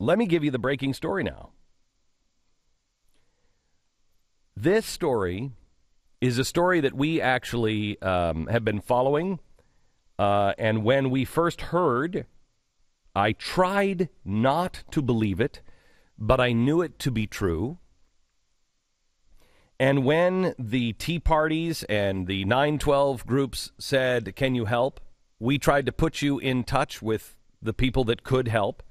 let me give you the breaking story now. This story is a story that we actually have been following. And when we first heard, I tried not to believe it, but I knew it to be true. And when the Tea Parties and the 912 groups said, can you help? We tried to put you in touch with the people that could help.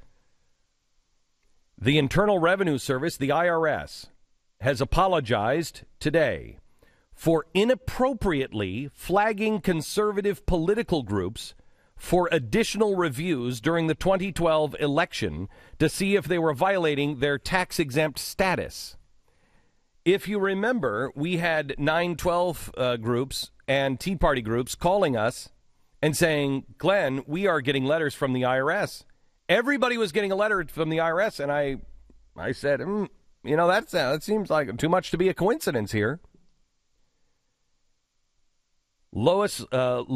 The Internal Revenue Service, the IRS, has apologized today for inappropriately flagging conservative political groups for additional reviews during the 2012 election to see if they were violating their tax-exempt status. If you remember, we had 912 groups and Tea Party groups calling us and saying, Glenn, we are getting letters from the IRS. Everybody was getting a letter from the IRS, and I said, that seems like too much to be a coincidence here. Lois Lerner,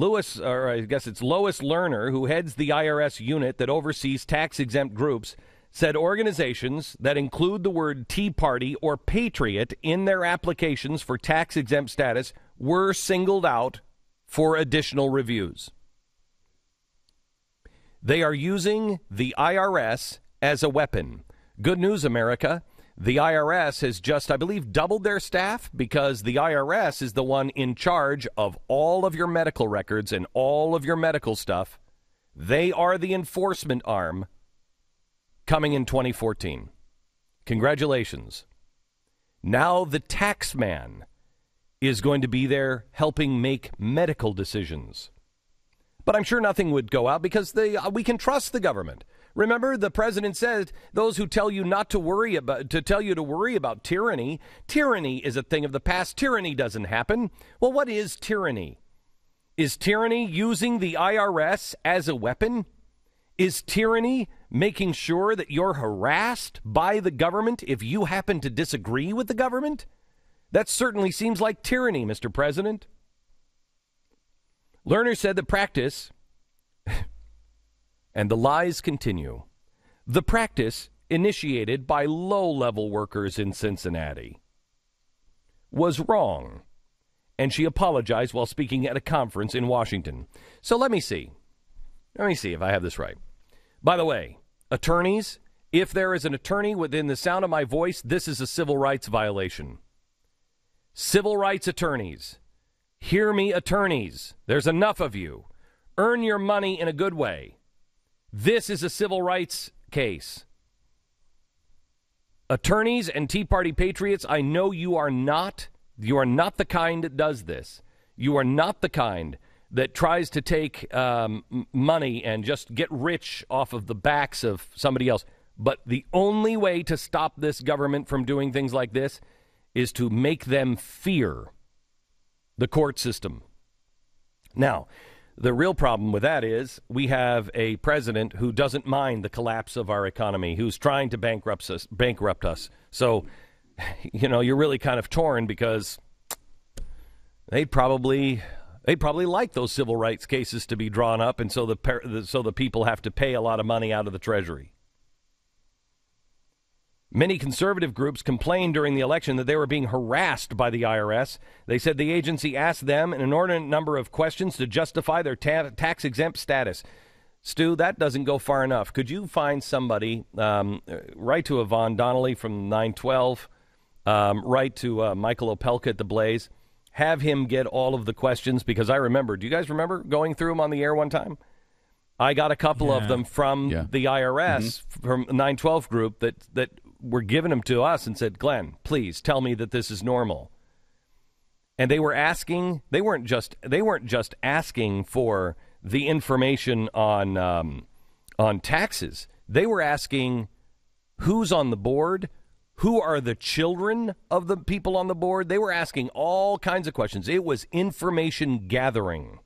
who heads the IRS unit that oversees tax-exempt groups, said organizations that include the word Tea Party or Patriot in their applications for tax-exempt status were singled out for additional reviews. They are using the IRS as a weapon. Good news, America. The IRS has just, I believe, doubled their staff because the IRS is the one in charge of all of your medical records and all of your medical stuff. They are the enforcement arm coming in 2014. Congratulations. Now the tax man is going to be there helping make medical decisions. But I'm sure nothing would go out because we can trust the government. Remember, the president said those who tell you not to worry about, to tell you to worry about tyranny. Tyranny is a thing of the past. Tyranny doesn't happen. Well, what is tyranny? Is tyranny using the IRS as a weapon? Is tyranny making sure that you're harassed by the government if you happen to disagree with the government? That certainly seems like tyranny, Mr. President. Lerner said the practice, and the lies continue, the practice initiated by low-level workers in Cincinnati was wrong, and she apologized while speaking at a conference in Washington. So let me see. Let me see if I have this right. By the way, attorneys, if there is an attorney within the sound of my voice, this is a civil rights violation. Civil rights attorneys, hear me, attorneys. There's enough of you. Earn your money in a good way. This is a civil rights case. Attorneys and Tea Party patriots, I know you are not the kind that does this. You are not the kind that tries to take money and just get rich off of the backs of somebody else. But the only way to stop this government from doing things like this is to make them fear the court system. Now, the real problem with that is we have a president who doesn't mind the collapse of our economy, who's trying to bankrupt us. So, you're really kind of torn because they'd probably like those civil rights cases to be drawn up, and so the people have to pay a lot of money out of the Treasury. Many conservative groups complained during the election that they were being harassed by the IRS. They said the agency asked them an inordinate number of questions to justify their tax-exempt status. Stu, that doesn't go far enough. Could you find somebody, write to Yvonne Donnelly from 912, write to Michael Opelka at The Blaze, have him get all of the questions, because I remember, do you guys remember going through them on the air one time? I got a couple of them from the IRS, from the 912 group that were giving them to us and said, Glenn, please tell me that this is normal. And they were asking, they weren't just asking for the information on taxes. They were asking who's on the board, who are the children of the people on the board. They were asking all kinds of questions. It was information gathering.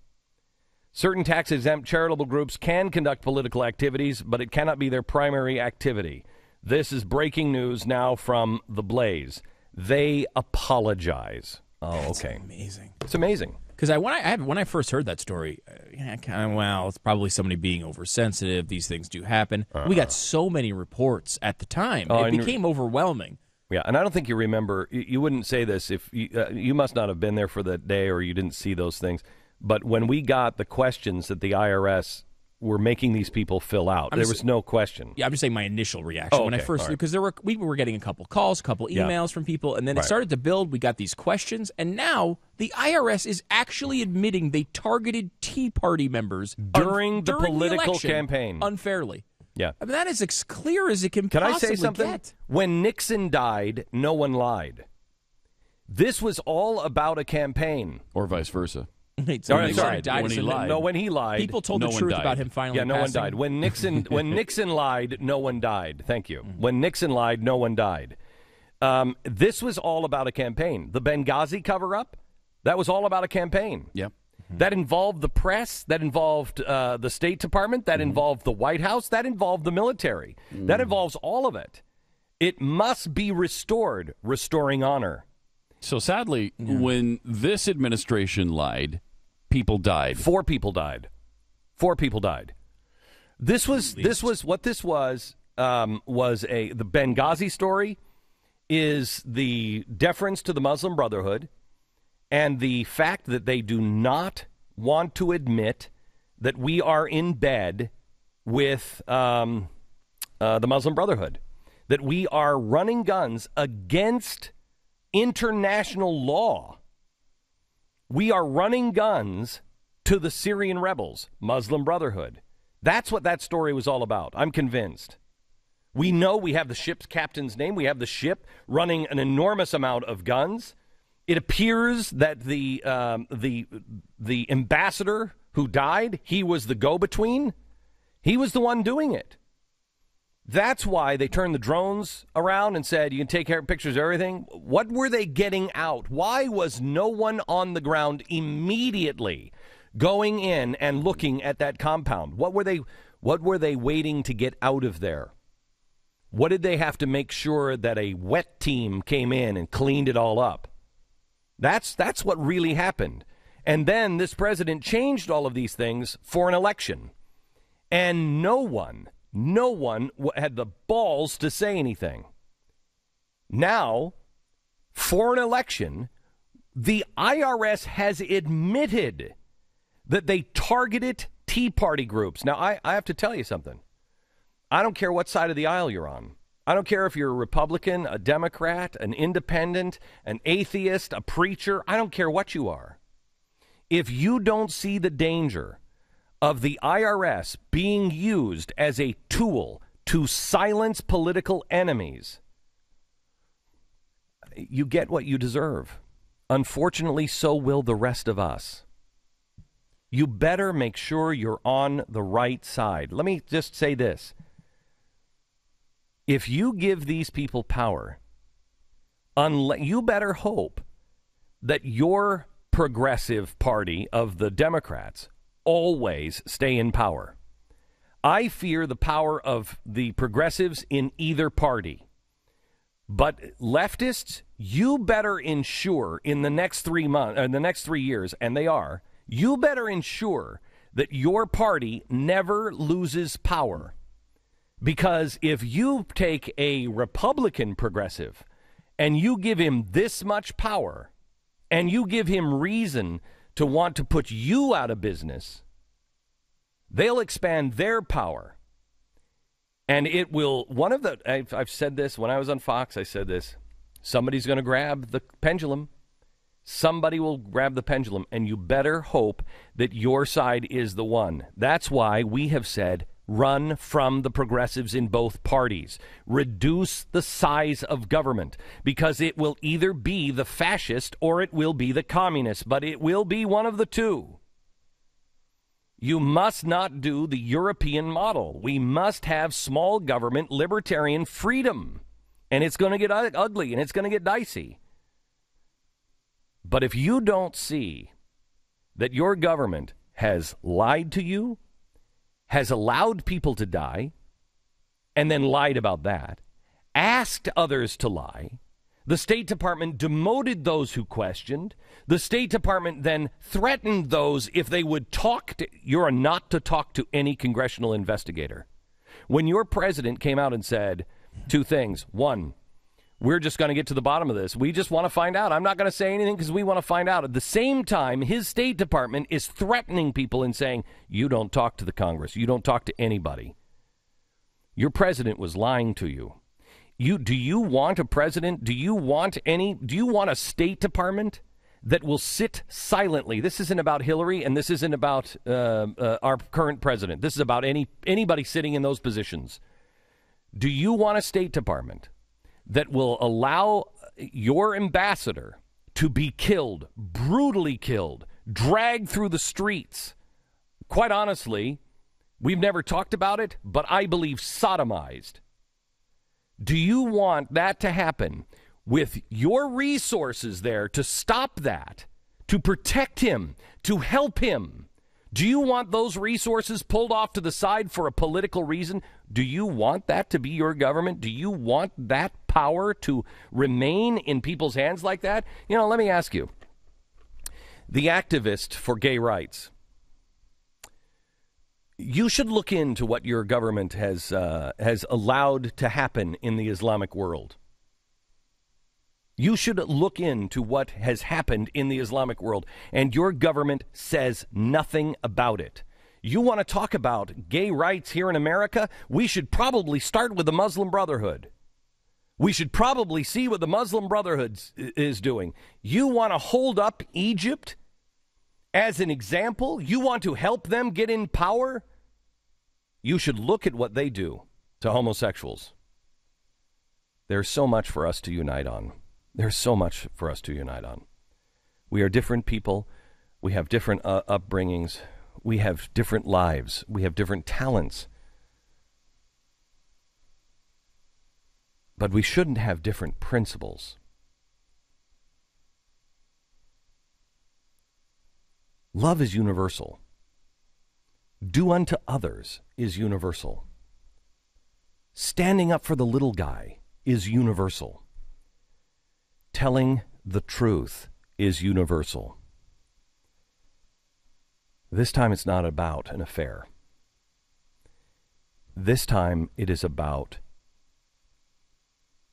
Certain tax-exempt charitable groups can conduct political activities, but it cannot be their primary activity. This is breaking news now from The Blaze. They apologize. Oh, okay. Amazing. It's amazing. Because when I first heard that story, it's probably somebody being oversensitive. These things do happen. We got so many reports at the time. It became overwhelming. Yeah, and I don't think you remember. You wouldn't say this if you must not have been there for the day or you didn't see those things. But when we got the questions that the IRS were making these people fill out, there was no question. Yeah, I'm just saying my initial reaction when I first, because we were getting a couple calls, a couple emails from people, and then it started to build. We got these questions, and now the IRS is actually admitting they targeted Tea Party members during the political election campaign unfairly. Yeah, I mean, that is as clear as it can I possibly say something? get. When Nixon died, no one lied. This was all about a campaign, or vice versa. When he lied. No, when he lied, people told the truth about him finally. Yeah, no passing. one died. When Nixon lied, no one died. Thank you. When Nixon lied, no one died. This was all about a campaign. The Benghazi cover-up, that was all about a campaign. Yep. That involved the press. That involved the State Department. That involved the White House. That involved the military. That involves all of it. It must be restored, restoring honor. So sadly, when this administration lied, people died. 4 people died. 4 people died. The Benghazi story is the deference to the Muslim Brotherhood and the fact that they do not want to admit that we are in bed with the Muslim Brotherhood, that we are running guns against international law. We are running guns to the Syrian rebels, Muslim Brotherhood. That's what that story was all about. I'm convinced. We know we have the ship's captain's name. We have the ship running an enormous amount of guns. It appears that the ambassador who died, he was the go-between. He was the one doing it. That's why they turned the drones around and said, you can take pictures of everything. What were they getting out? Why was no one on the ground immediately going in and looking at that compound? What were they waiting to get out of there? What did they have to make sure that a wet team came in and cleaned it all up? That's what really happened. And then this president changed all of these things for an election. And no one had the balls to say anything. Now, for an election, the IRS has admitted that they targeted Tea Party groups. Now, I have to tell you something. I don't care what side of the aisle you're on. I don't care if you're a Republican, a Democrat, an independent, an atheist, a preacher. I don't care what you are. If you don't see the danger of the IRS being used as a tool to silence political enemies, you get what you deserve. Unfortunately, so will the rest of us. You better make sure you're on the right side. Let me just say this. If you give these people power, you better hope that your progressive party of the Democrats always stay in power. I fear the power of the progressives in either party. But leftists, you better ensure in the next 3 months, the next 3 years, and they are, you better ensure that your party never loses power. Because if you take a Republican progressive and you give him this much power and you give him reason to want to put you out of business, they'll expand their power. And it will, I've said this, when I was on Fox, I said this, somebody's going to grab the pendulum. Somebody will grab the pendulum, and you better hope that your side is the one. That's why we have said, run from the progressives in both parties. Reduce the size of government, because it will either be the fascist or it will be the communist, but it will be one of the two. You must not do the European model. We must have small government, libertarian freedom. And it's going to get ugly, and it's going to get dicey. But if you don't see that your government has lied to you, has allowed people to die, and then lied about that, asked others to lie, The State Department demoted those who questioned. The State Department then threatened those if they would talk to, you're not to talk to any congressional investigator. When your president came out and said two things. One, we're just going to get to the bottom of this. We just want to find out. I'm not going to say anything because we want to find out. At the same time, his State Department is threatening people and saying, you don't talk to the Congress. You don't talk to anybody. Your president was lying to you. Do you want a president? Do you want a State Department that will sit silently? This isn't about Hillary, and this isn't about our current president. This is about anybody sitting in those positions. Do you want a State Department that will allow your ambassador to be killed, brutally killed, dragged through the streets? Quite honestly, we've never talked about it, but I believe sodomized. Do you want that to happen with your resources there to stop that, to protect him, to help him? Do you want those resources pulled off to the side for a political reason? Do you want that to be your government? Do you want that power to remain in people's hands like that? You know, let me ask you. The activist for gay rights, you should look into what your government has allowed to happen in the Islamic world. You should look into what has happened in the Islamic world, and your government says nothing about it. You want to talk about gay rights here in America? We should probably start with the Muslim Brotherhood. We should probably see what the Muslim Brotherhood is doing. You want to hold up Egypt as an example? You want to help them get in power? You should look at what they do to homosexuals. There's so much for us to unite on. There's so much for us to unite on. We are different people. We have different upbringings. We have different lives. We have different talents. But we shouldn't have different principles. Love is universal. Do unto others is universal. Standing up for the little guy is universal. Telling the truth is universal. This time it's not about an affair. This time it is about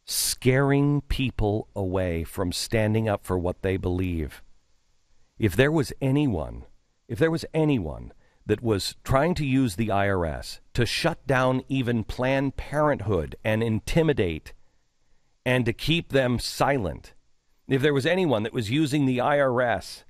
scaring people away from standing up for what they believe. If there was anyone that was trying to use the IRS to shut down even Planned Parenthood and intimidate and to keep them silent, if there was anyone that was using the IRS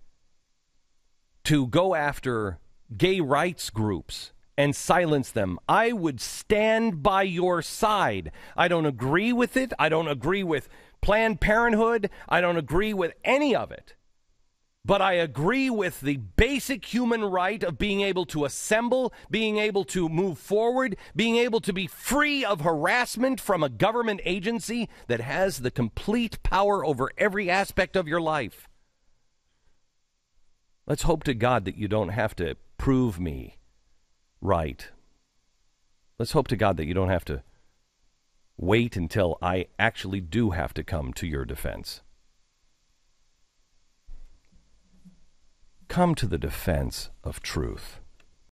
to go after gay rights groups and silence them, I would stand by your side. I don't agree with it. I don't agree with Planned Parenthood. I don't agree with any of it. But I agree with the basic human right of being able to assemble, being able to move forward, being able to be free of harassment from a government agency that has the complete power over every aspect of your life. Let's hope to God that you don't have to prove me right. Let's hope to God that you don't have to wait until I actually do have to come to your defense. Come to the defense of truth.